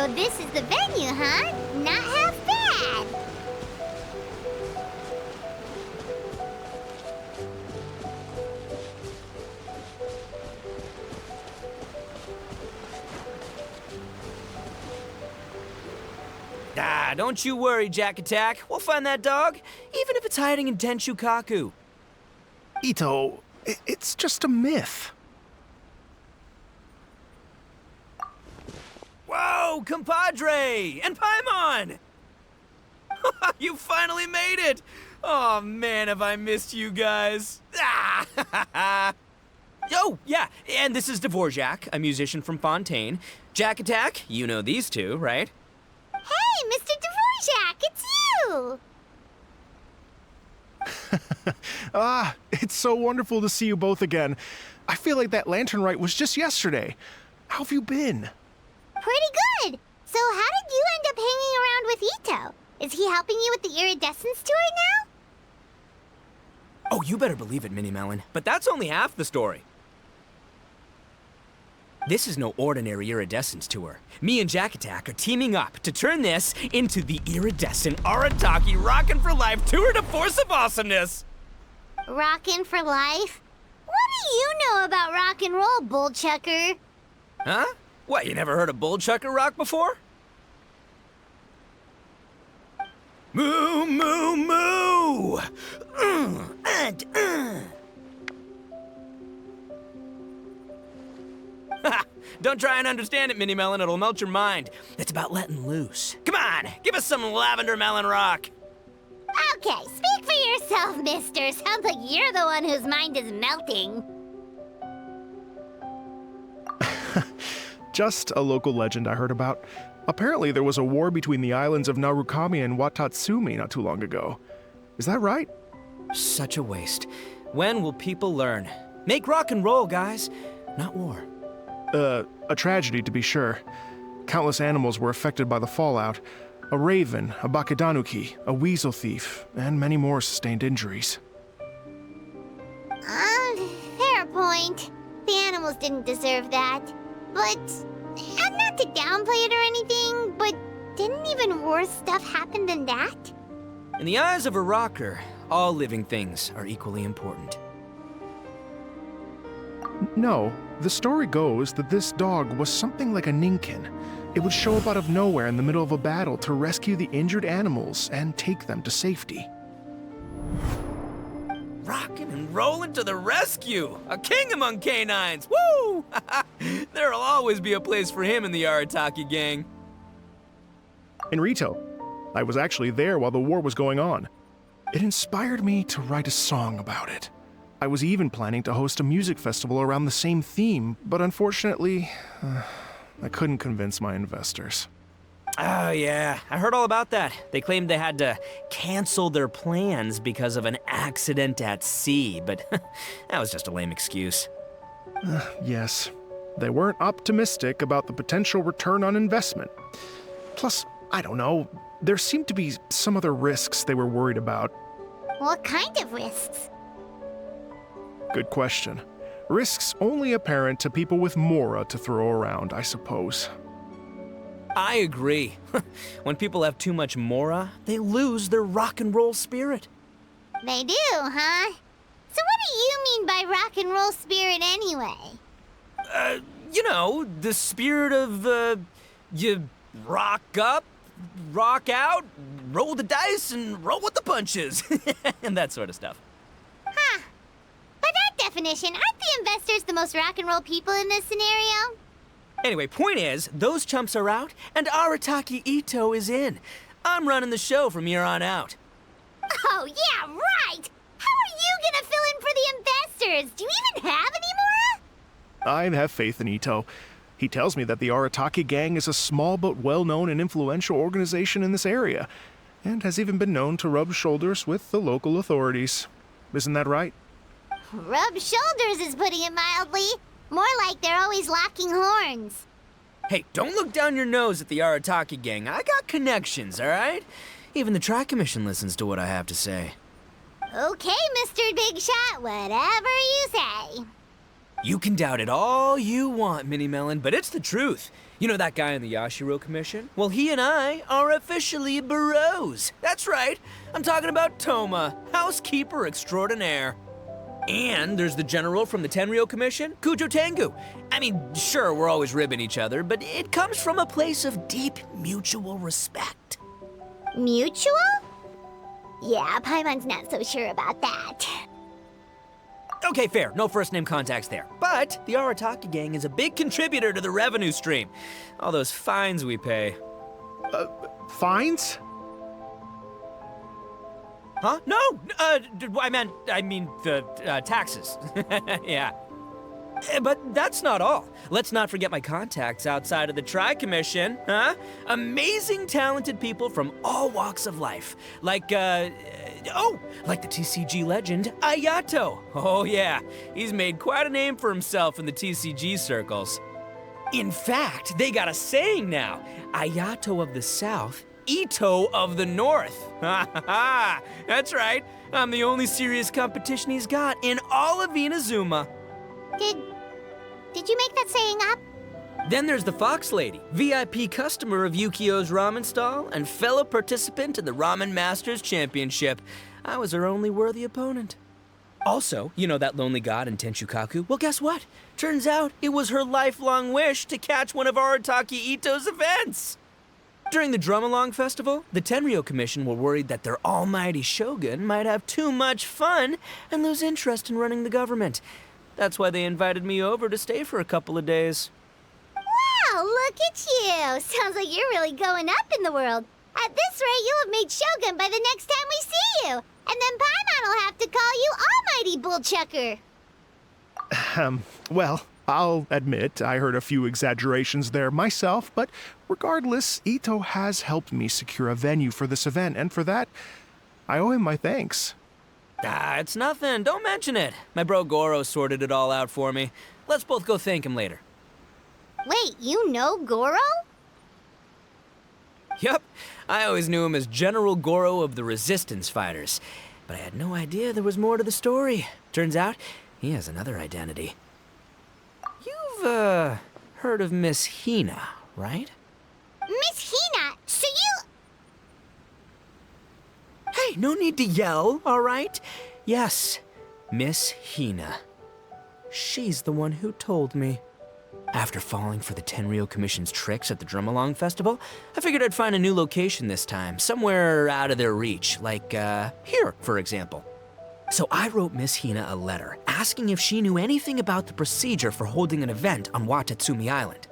So this is the venue, huh? Not half bad. Ah, don't you worry, Jack Attack. We'll find that dog, even if it's hiding in Tenshukaku. Ito, it's just a myth. Whoa, compadre! And Paimon! You finally made it! Oh man, have I missed you guys. Ah! Oh, yeah, and this is Dvorak, a musician from Fontaine. Jack Attack, you know these two, right? Hey, Mr. Dvorak, it's you! It's so wonderful to see you both again. I feel like that lantern rite was just yesterday. How have you been? Pretty good. So how did you end up hanging around with Ito? Is he helping you with the Iridescence tour now? Oh, you better believe it, Minnie Melon. But that's only half the story. This is no ordinary Iridescence tour. Me and Jack Attack are teaming up to turn this into the Iridescent Arataki Rockin for Life Tour de Force of Awesomeness! Rockin' for life? What do you know about rock and roll, bullchucker? Huh? What, you never heard of bullchucker rock before? Moo, moo, moo! Don't try and understand it, Minnie Melon. It'll melt your mind. It's about letting loose. Come on, give us some lavender melon rock. Okay, speak for yourself, mister. Sounds like you're the one whose mind is melting. Just a local legend I heard about. Apparently there was a war between the islands of Narukami and Watatsumi not too long ago. Is that right? Such a waste. When will people learn? Make rock and roll, guys, not war. A tragedy to be sure. Countless animals were affected by the fallout. A raven, a bakedanuki, a weasel thief, and many more sustained injuries. Fair point. The animals didn't deserve that. But, and not to downplay it or anything, but didn't even worse stuff happen than that? In the eyes of a rocker, all living things are equally important. No, the story goes that this dog was something like a ninkin. It would show up out of nowhere in the middle of a battle to rescue the injured animals and take them to safety. Rockin' and rollin' to the rescue! A king among canines! Woo! There'll always be a place for him in the Arataki gang. In Rito, I was actually there while the war was going on. It inspired me to write a song about it. I was even planning to host a music festival around the same theme, but unfortunately, I couldn't convince my investors. Oh yeah, I heard all about that. They claimed they had to cancel their plans because of an accident at sea, but that was just a lame excuse. Yes, they weren't optimistic about the potential return on investment. Plus, I don't know, there seemed to be some other risks they were worried about. What kind of risks? Good question. Risks only apparent to people with mora to throw around, I suppose. I agree. When people have too much mora, they lose their rock and roll spirit. They do, huh? So what do you mean by rock and roll spirit anyway? You know, the spirit of, you rock up, rock out, roll the dice, and roll with the punches. And that sort of stuff. Huh. By that definition, aren't the investors the most rock and roll people in this scenario? Anyway, point is, those chumps are out, and Arataki Ito is in. I'm running the show from here on out. Oh, yeah, right! How are you gonna fill in for the investors? Do you even have any more? I have faith in Ito. He tells me that the Arataki gang is a small but well-known and influential organization in this area, and has even been known to rub shoulders with the local authorities. Isn't that right? Rub shoulders is putting it mildly. More like they're always locking horns. Hey, don't look down your nose at the Arataki gang. I got connections, all right? Even the Tri-Commission listens to what I have to say. Okay, Mr. Big Shot, whatever you say. You can doubt it all you want, Mini Melon, but it's the truth. You know that guy in the Yashiro Commission? Well, he and I are officially bros. That's right. I'm talking about Toma, housekeeper extraordinaire. And there's the general from the Tenryo Commission, Kujo Tengu. I mean, sure, we're always ribbing each other, but it comes from a place of deep mutual respect. Mutual? Yeah, Paimon's not so sure about that. Okay, fair. No first-name contacts there. But the Arataki gang is a big contributor to the revenue stream. All those fines we pay. Fines? Huh? No! I mean the taxes. Yeah. But that's not all. Let's not forget my contacts outside of the Tri-Commission, huh? Amazing, talented people from all walks of life. Like the TCG legend, Ayato. Oh yeah, he's made quite a name for himself in the TCG circles. In fact, they got a saying now, Ayato of the South, Ito of the North. Ha ha ha! That's right, I'm the only serious competition he's got in all of Inazuma. Did you make that saying up? Then there's the Fox Lady, VIP customer of Yukio's ramen stall and fellow participant in the Ramen Masters Championship. I was her only worthy opponent. Also, you know that lonely god in Tenchukaku? Well, guess what? Turns out it was her lifelong wish to catch one of Arataki Ito's events. During the Drum-Along Festival, the Tenryo Commission were worried that their almighty shogun might have too much fun and lose interest in running the government. That's why they invited me over to stay for a couple of days. Wow, look at you! Sounds like you're really going up in the world. At this rate, you'll have made Shogun by the next time we see you. And then Paimon will have to call you Almighty Bullchucker. Well, I'll admit I heard a few exaggerations there myself, but regardless, Ito has helped me secure a venue for this event, and for that, I owe him my thanks. It's nothing. Don't mention it. My bro Goro sorted it all out for me. Let's both go thank him later. Wait, you know Goro? Yup. I always knew him as General Goro of the Resistance Fighters. But I had no idea there was more to the story. Turns out, he has another identity. You've, heard of Miss Hina, right? Miss Hina, so you... Hey, no need to yell, all right? Yes, Miss Hina. She's the one who told me. After falling for the Tenryo Commission's tricks at the Drum-Along Festival, I figured I'd find a new location this time, somewhere out of their reach, like, here, for example. So I wrote Miss Hina a letter, asking if she knew anything about the procedure for holding an event on Watatsumi Island.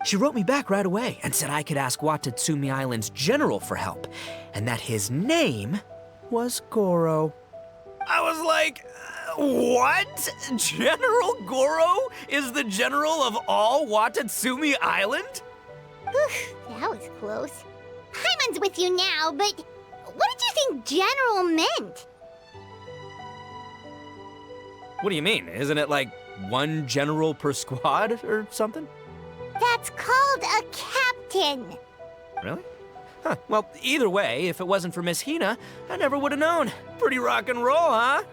She wrote me back right away and said I could ask Watatsumi Island's general for help, and that his name was Goro. I was like, what? General Goro is the general of all Watatsumi Island? That was close. Paimon's with you now, but what did you think general meant? What do you mean? Isn't it like one general per squad or something? That's called a captain. Really? Huh. Well, either way, if it wasn't for Miss Hina, I never would have known. Pretty rock and roll, huh?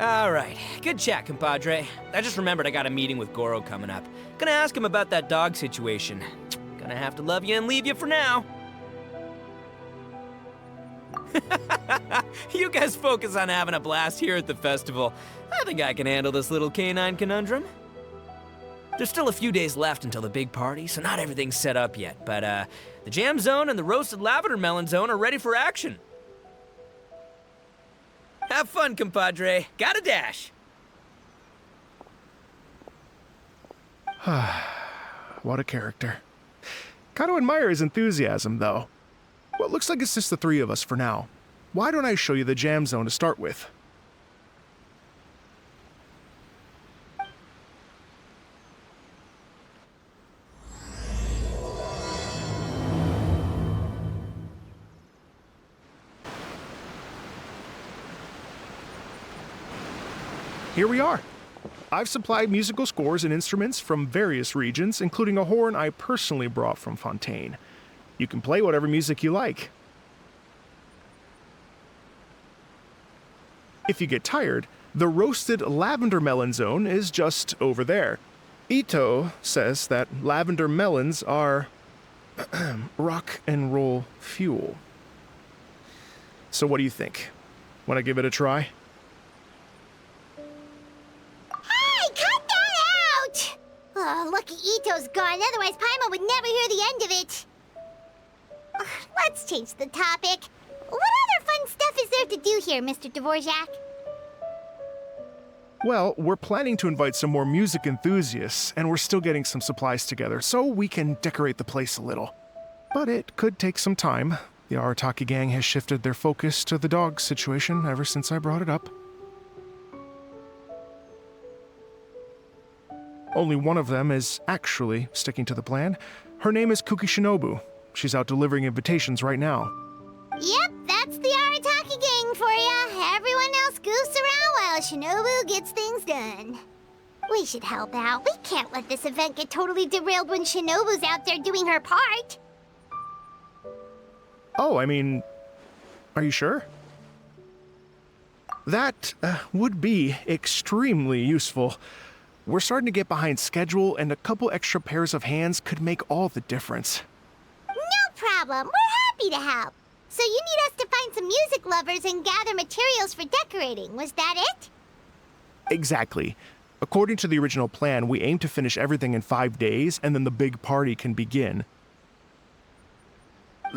All right. Good chat, compadre. I just remembered I got a meeting with Goro coming up. Gonna ask him about that dog situation. Gonna have to love you and leave you for now. You guys focus on having a blast here at the festival. I think I can handle this little canine conundrum. There's still a few days left until the big party, so not everything's set up yet, but the jam zone and the roasted lavender melon zone are ready for action. Have fun, compadre. Gotta dash. What a character. Gotta admire his enthusiasm, though. Well, it looks like it's just the three of us for now. Why don't I show you the jam zone to start with? Here we are. I've supplied musical scores and instruments from various regions, including a horn I personally brought from Fontaine. You can play whatever music you like. If you get tired, The roasted lavender melon zone is just over there. Ito says that lavender melons are rock and roll fuel. So what do you think? Want to give it a try? Hey, cut that out! Oh, lucky Ito's gone, otherwise Paimon would never hear the end of it. Ugh, let's change the topic. What other fun stuff is there to do here, Mr. Dvorak? Well, we're planning to invite some more music enthusiasts, and we're still getting some supplies together, so we can decorate the place a little. But it could take some time. The Arataki gang has shifted their focus to the dog situation ever since I brought it up. Only one of them is actually sticking to the plan. Her name is Kuki Shinobu. She's out delivering invitations right now. Yep, that's the Arataki gang for ya. Everyone else goofs around while Shinobu gets things done. We should help out. We can't let this event get totally derailed when Shinobu's out there doing her part. Oh, I mean, are you sure? That would be extremely useful. We're starting to get behind schedule, and a couple extra pairs of hands could make all the difference. No problem. We're happy to help. So you need us to find some music lovers and gather materials for decorating. Was that it? Exactly. According to the original plan, we aim to finish everything in 5 days, and then the big party can begin.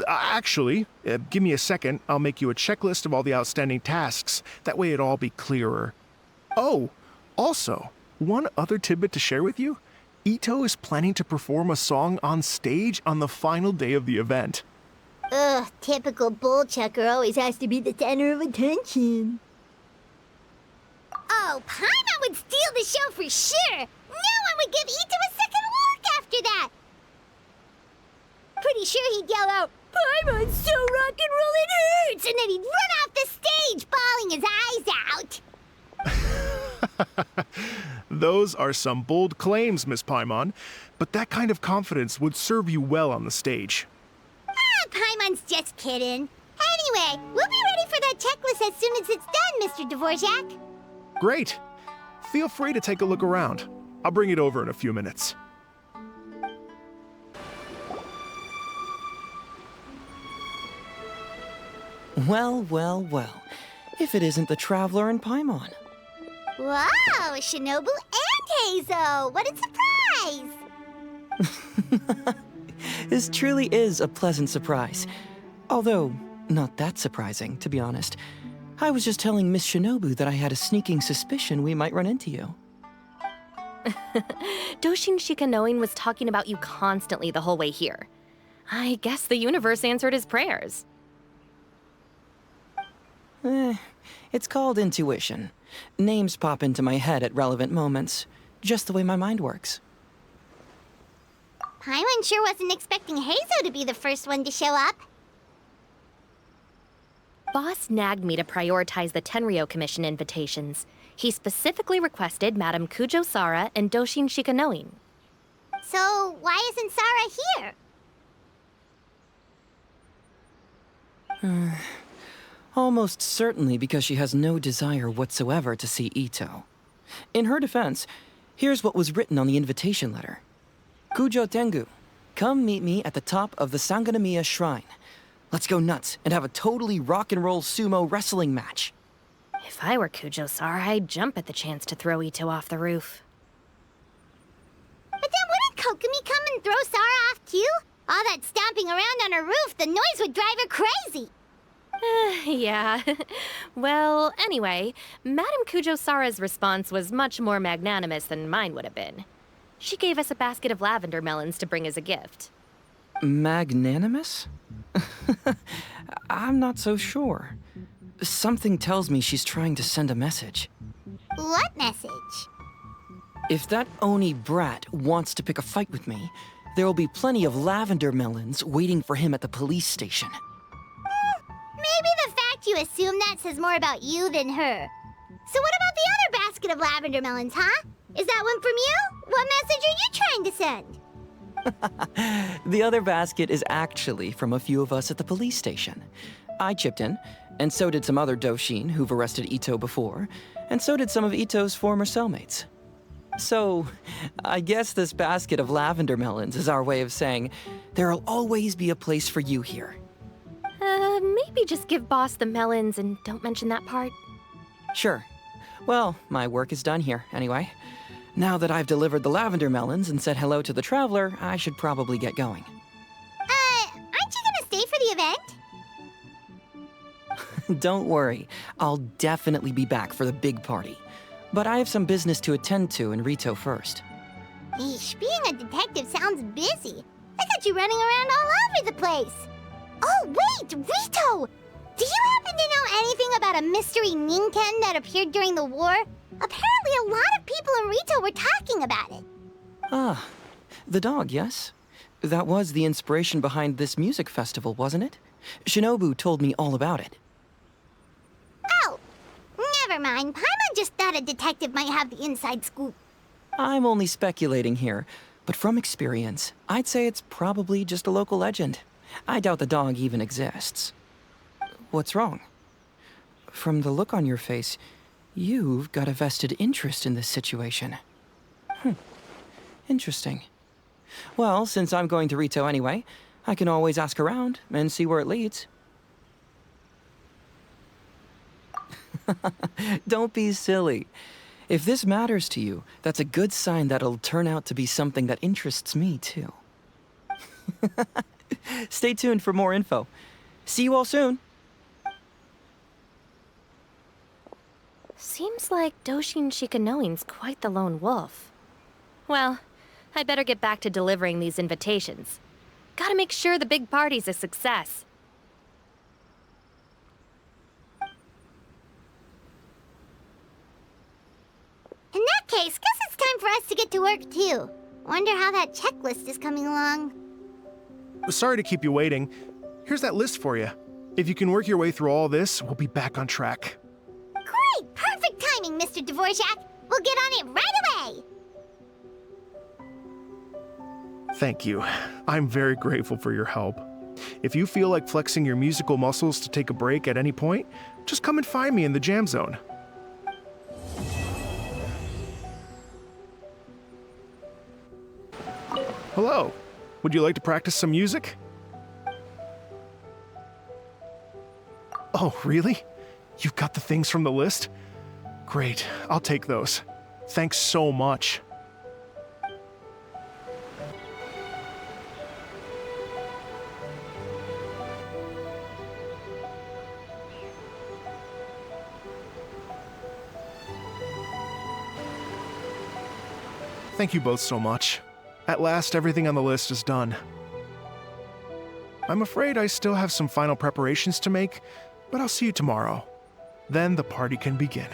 Actually, give me a second. I'll make you a checklist of all the outstanding tasks. That way it'll all be clearer. Oh, also, one other tidbit to share with you. Ito is planning to perform a song on stage on the final day of the event. Ugh, typical bull chucker always has to be the center of attention. Oh, Paimon would steal the show for sure. No one would give Ito a second look after that. Pretty sure he'd yell out, "Paimon's so rock and roll it hurts!" And then he'd run off the stage, bawling his eyes out. Those are some bold claims, Miss Paimon, but that kind of confidence would serve you well on the stage. Ah, Paimon's just kidding. Anyway, we'll be ready for that checklist as soon as it's done, Mr. Dvorak. Great. Feel free to take a look around. I'll bring it over in a few minutes. Well, well, well. If it isn't the Traveler and Paimon. Wow, Shinobu and Heizo! What a surprise! This truly is a pleasant surprise. Although, not that surprising, to be honest. I was just telling Miss Shinobu that I had a sneaking suspicion we might run into you. Doshin Shikanoin was talking about you constantly the whole way here. I guess the universe answered his prayers. It's called intuition. Names pop into my head at relevant moments, just the way my mind works. Paimon sure wasn't expecting Heizo to be the first one to show up. Boss nagged me to prioritize the Tenryo Commission invitations. He specifically requested Madame Kujo Sara and Doshin Shikanoin. So, why isn't Sara here? Almost certainly because she has no desire whatsoever to see Ito. In her defense, here's what was written on the invitation letter. Kujo Tengu, come meet me at the top of the Sanganamiya Shrine. Let's go nuts and have a totally rock and roll sumo wrestling match. If I were Kujo Sara, I'd jump at the chance to throw Ito off the roof. But then wouldn't Kokomi come and throw Sara off too? All that stomping around on her roof, the noise would drive her crazy. Yeah. Well, anyway, Madame Kujo Sara's response was much more magnanimous than mine would have been. She gave us a basket of lavender melons to bring as a gift. Magnanimous? I'm not so sure. Something tells me she's trying to send a message. What message? If that Oni brat wants to pick a fight with me, there will be plenty of lavender melons waiting for him at the police station. Maybe the fact you assume that says more about you than her. So what about the other basket of lavender melons, huh? Is that one from you? What message are you trying to send? The other basket is actually from a few of us at the police station. I chipped in, And so did some other Doshin who've arrested Ito before, and so did some of Ito's former cellmates. So, I guess this basket of lavender melons is our way of saying, there'll always be a place for you here. Maybe just give Boss the melons and don't mention that part. Sure. Well, my work is done here, anyway. Now that I've delivered the lavender melons and said hello to the traveler, I should probably get going. Aren't you gonna stay for the event? Don't worry, I'll definitely be back for the big party. But I have some business to attend to in Rito first. Eesh, being a detective sounds busy. I got you running around all over the place. Oh, wait, Rito! Do you happen to know anything about a mystery Ninken that appeared during the war? Apparently a lot of people in Rito were talking about it. Ah, the dog, yes? That was the inspiration behind this music festival, wasn't it? Shinobu told me all about it. Oh, never mind. Paimon just thought a detective might have the inside scoop. I'm only speculating here, but from experience, I'd say it's probably just a local legend. I doubt the dog even exists. What's wrong? From the look on your face, you've got a vested interest in this situation. Interesting. Well, since I'm going to Rito anyway, I can always ask around and see where it leads. Don't be silly. If this matters to you, that's a good sign that it'll turn out to be something that interests me, too. Stay tuned for more info. See you all soon. Seems like Doshin Shikanoin's quite the lone wolf. Well, I'd better get back to delivering these invitations. Gotta make sure the big party's a success. In that case, guess it's time for us to get to work too. Wonder how that checklist is coming along. Sorry to keep you waiting. Here's that list for you. If you can work your way through all this, we'll be back on track. Great! Perfect timing, Mr. Dvorak. We'll get on it right away! Thank you. I'm very grateful for your help. If you feel like flexing your musical muscles to take a break at any point, just come and find me in the jam zone. Hello. Would you like to practice some music? Oh, really? You've got the things from the list? Great, I'll take those. Thanks so much. Thank you both so much. At last, everything on the list is done. I'm afraid I still have some final preparations to make, but I'll see you tomorrow. Then the party can begin.